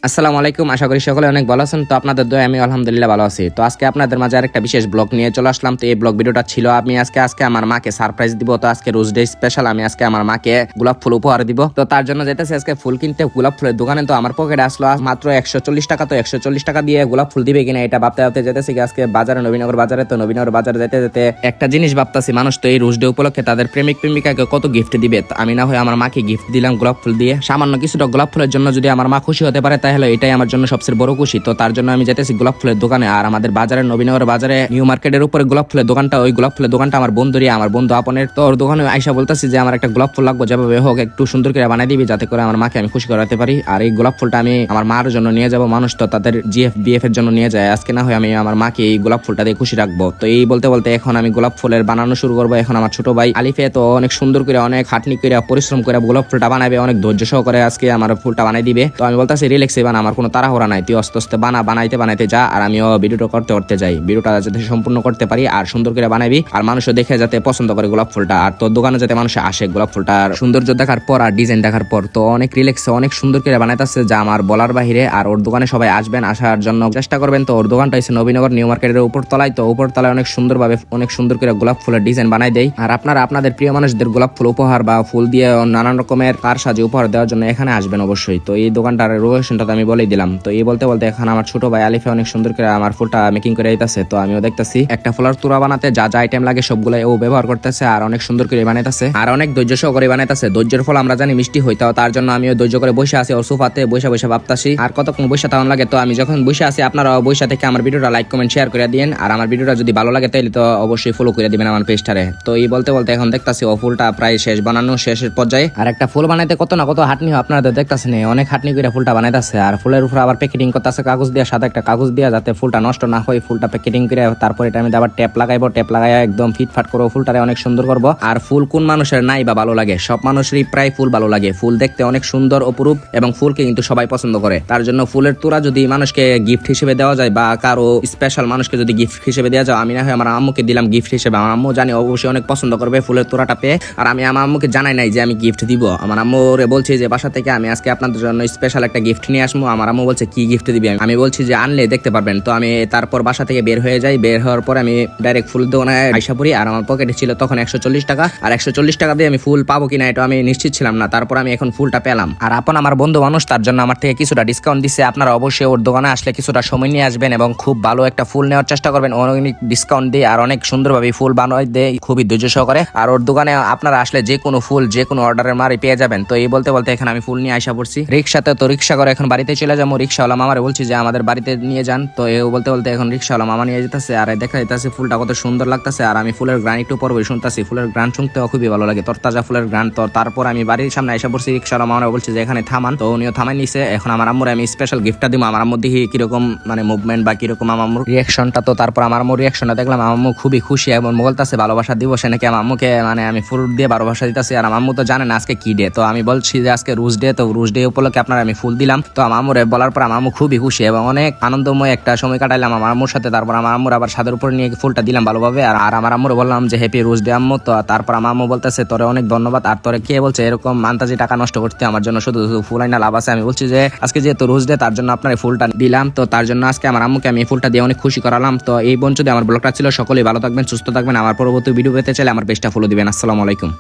আসসালামু আলাইকুম, আশা করি সকলে অনেক ভালো আছেন। তো আপনাদের দয়া আমি আলহামদুলিল্লাহ ভালো আছি। তো আজকে আপনাদের মাঝে আরেকটা বিশেষ ব্লগ নিয়ে চলে আসলাম। তো এই ব্লগ ভিডিওটা ছিল আমি আজকে আমার মাকে সারপ্রাইজ দিব। তো আজকে রোজ ডে স্পেশাল, আমি আজকে আমার মাকে গোলাপ ফুল উপহার দিব। তো তার জন্য যেতেছি আজকে ফুল কিনতে গোলাপ ফুলের দোকানে। তো আমার পকেটে আসলো মাত্র 140 টাকা। তো 140 টাকা দিয়ে গোলাপ ফুল দিবে কিনা এটা ভাবতে ভাবতে যেতেছি আজকে বাজারে, নবীনগর বাজারে। তো নবীনগর বাজারে যেতে যেতে একটা জিনিস ভাবতাছি, মানুষ তো এই রোজ ডে উপলক্ষে তাদের প্রেমিক প্রেমিকাকে কত গিফট দিবে। আমি না হয় আমার মাকে গিফট দিলাম গোলাপ ফুল দিয়ে। সামান্য কিছুটা গোলাপ ফুলের জন্য যদি আমার মা খুশি হতে পারে তাহলে এটাই আমার জন্য সবচেয়ে বড় খুশি। তো তার জন্য আমি যেতেছি গোলাপ ফুলের দোকানে। আর আমাদের বাজারে, নবীনগর বাজারে নিউ মার্কেটের উপরে গোলাপ ফুলের দোকানটা, ওই গোলাপ ফুলের দোকানটা আমার বন্ধুরই, আমার বন্ধু আপনের। তো ওর দোকানে আইসা বলতেছি যে আমার একটা গোলাপ ফুল লাগবে, যেভাবে হোক একটু সুন্দর করে বানাই দিবি যাতে করে আমার মাকে আমি খুশি করাতে পারি। আর এই গোলাপ ফুলটা আমি আমার মার জন্য নিয়ে যাব। মানুষ তো তাদের জিএফ বিএফ এর জন্য নিয়ে যায়, আজকে না হয় আমি আমার মাকে এই গোলাপ ফুলটা দিয়ে খুশি রাখবো। তো এই বলতে বলতে এখন আমি গোলাপ ফুলের বানানো শুরু করবো। এখন আমার ছোট ভাই আলিফে তো অনেক সুন্দর করে, অনেক খাটনি করে, পরিশ্রম করে গোলাপ ফুলটা বানাবে, অনেক ধৈর্য সহকারে আজকে আমার ফুলটা বানাই দিবে। তো আমি বলতেছি রিল্যাক্সে বানা, আমার কোনো তাড়াহুড়া নাই, তুই আস্তে আস্তে বানাইতে বানাইতে যা। আর আমিও ভিডিওটা করতে যাই, ভিডিওটা যাতে সম্পূর্ণ করতে পারি আর সুন্দর করে বানাবি, আর মানুষও দেখে যাতে পছন্দ করে গোলাপ ফুলটা। আর তোর দোকানে যাতে মানুষ আসে গোলাপ ফুলটার সৌন্দর্য দেখার পর আর ডিজাইন দেখার পর। তো অনেক রিল্যাক্সে অনেক সুন্দর করে বানাইতেছে যা আমার বলার বাহিরে। আর ওর দোকানে সবাই আসবেন, আসার জন্য চেষ্টা করবেন। তো ওর দোকানটা হচ্ছে নবীনগর নিউ মার্কেটের উপর তলায়। তো উপর তলায় অনেক সুন্দরভাবে অনেক সুন্দর করে গোলাপ ফুলের ডিজাইন বানাই দেয়। আর আপনারা আপনাদের প্রিয় মানুষদের গোলাপ ফুল উপহার বা ফুল দিয়ে নানান রকমের কার সাজে উপহার দেওয়ার জন্য এখানে আসবেন অবশ্যই। তো এই দোকানটার লোকেশনটা আমি বলেই দিলাম। তো এই বলতে বলতে এখন আমার ছোট ভাই আলিফে অনেক সুন্দর করে আমার ফুলটা মেকিং করে দিতেছে। তো আমিও দেখতেছি একটা ফুলের তুরা বানাতে যা যা আইটেম লাগে সবগুলো ও ব্যবহার করতেছে, আর অনেক সুন্দর করে বানাইতেছে, আর অনেক ধৈর্য সহকারে বানাইতেছে। ধৈর্যের ফল আমরা জানি মিষ্টি হইতাও, তার জন্য আমিও ধৈর্য করে বসে আছি ওর সোফাতে, বসে বসে ভাবতাছি আর কতক্ষণ বসে তেমন লাগে। তো আমি যখন বসে আছি আপনারাও বসে থেকে আমার ভিডিওটা লাইক কমেন্ট শেয়ার করে দিন। আর আমার ভিডিওটা যদি ভালো লাগে তাহলে তো অবশ্যই ফলো করে দিবেন আমার পেজটারে। তো এই বলতে বলতে এখন দেখতাছি ও ফুলটা প্রায় শেষ, বানানো শেষের পর্যায়ে। আর একটা ফুল বানাইতে কত না কত হাঁটনি হয় আপনারা দেখতাছেন, অনেক হাঁটনি করে ফুলটা বানাইতেছে। আর ফুলের উপর আবার প্যাকেটিং করতেছে কাগজ দিয়ে, সাদা একটা কাগজ দিয়ে, যাতে ফুলটা নষ্ট না হয়। ফুলটা প্যাকেটিং করে তারপর এটা আমি আবার ট্যাপ লাগাইবো, ট্যাপ লাগাই একদম ফিটফাট করবো, ফুলটারে অনেক সুন্দর করবো। আর ফুল কোন মানুষের নাই বা ভালো লাগে, সব মানুষেরই প্রায় ফুল ভালো লাগে। ফুল দেখতে অনেক সুন্দর অপরূপ এবং ফুলকে কিন্তু সবাই পছন্দ করে। তার জন্য ফুলের তোড়া যদি মানুষকে গিফট হিসেবে দেওয়া যায় বা কারো স্পেশাল মানুষকে যদি গিফট হিসেবে দেওয়া যায়, আমি না হয় আমার আম্মুকে দিলাম গিফট হিসেবে, আমার আম্মু জানি অবশ্যই অনেক পছন্দ করবে ফুলের তোড়াটা পেয়ে। আর আমি আমার আম্মুকে জানাই নাই যে আমি গিফট দিব। আমার আম্মুরে বলছি যে বাসা থেকে আমি আজকে আপনাদের জন্য স্পেশাল একটা গিফট নিয়ে আসবো। আমার আম্মু বলছে কি গিফট দিবি, আমি বলছি যে আনলে দেখতে পারবেন। তো আমি তারপর বাসা থেকে বের হয়ে যাই, বের হওয়ার পর আমি ডাইরেক্ট ফুল দোকানে আইসা পড়ি। আর আমার পকেটে ছিল তখন 140 টাকা। আর 140 টাকা দিয়ে আমি ফুল পাবো কিনা এটা আমি নিশ্চিত ছিলাম না, তারপর আমি এখন ফুলটা পেলাম। আর আপন আমার বন্ধু মানুষ, তার জন্য আমার থেকে কিছুটা ডিসকাউন্ট দিচ্ছে। আপনারা অবশ্যই ওর দোকানে আসলে কিছুটা সময় নিয়ে আসবেন এবং খুব ভালো একটা ফুল নেওয়ার চেষ্টা করবেন। অনেক ডিসকাউন্ট দিয়ে আর অনেক সুন্দরভাবে ফুল বানাই দেয়, খুবই ধৈর্য সহকারে। আর ওর দোকানে আপনারা আসলে যে কোনো ফুল যে কোনো অর্ডারের মারি পেয়ে যাবেন। তো এই বলতে বলতে এখন আমি ফুল নিয়ে আইসা পড়ছি রিক্সাতে। তো রিক্সা করে এখন বাড়িতে চলে যাবো। রিক্সাওয়ালা মামারে বলছি যে আমাদের বাড়িতে নিয়ে যান। তো এও বলতে বলতে এখন রিক্সাওয়ালা মামা নিয়ে যেতেছে। আর দেখা যেতেছে ফুলটা কত সুন্দর লাগতেছে। আর আমি ফুলের গ্রান একটু পরবই শুনতেছি, ফুলের গ্রান শুনতেও খুবই ভালো লাগে, তরতাজা ফুলের গ্রান। তো তারপর আমি বাড়ির সামনে আইসা পড়ছি। রিক্সাওয়ালা মামারা বলছে যে এখানে থামান। তো উনিও থামাই নিছে। এখন আমার আম্মুরে আমি স্পেশাল গিফটটা দিব। আমার আম্মু দেখি কিরকম মানে মুভমেন্ট বা কিরকম আমার আম্মুর রিয়াকশনটা। তো তারপর আমার আম্মুর রিয়াকশনটা দেখলাম, আমার আম্মু খুবই খুশি এবং বলতেছে ভালোবাসা দিবস নাকি আমার আম্মুকে, মানে আমি ফুল দিয়ে ভালোবাসা দিতেছি। আর আমার আম্মু তো জানে না আজকে কি ডে। তো আমি বলছি যে আজকে রোজ ডে। তো রোজ ডে উপলক্ষে আপনার আমি ফুল দিলাম। তো আমার আম্মুরে বলার পর আমার আম্মু খুবই খুশি এবং অনেক আনন্দময় একটা সময় কাটাইলাম আমার আম্মুর সাথে। তারপর আমার আম্মুর আবার ছাদের উপর নিয়ে ফুলটা দিলাম ভালোভাবে। আর আমার আম্মুরে বললাম যে হ্যাপি রোজ ডে আম্মু। তো তারপর আমার আম্মু বলতেছে তোরে অনেক ধন্যবাদ। আর তোরে কে বলছে এরকম মান্তাজি টাকা নষ্ট করতে আমার জন্য, শুধু ফুল আইনা লাভ আছে। আমি বলছি যে আজকে যেহেতু রোজ ডে তার জন্য আপনার ফুলটা দিলাম। তো তার জন্য আজকে আমার আম্মুকে আমি ফুলটা দিয়ে অনেক খুশি করালাম। তো এই বঞ্চতে আমার ব্লগটা ছিল। সকলেই ভালো থাকবেন, সুস্থ থাকবেন। আমার পরবর্তী ভিডিও পেতে চাইলে আমার পেজটা ফলো দিবেন। আসসালামু আলাইকুম।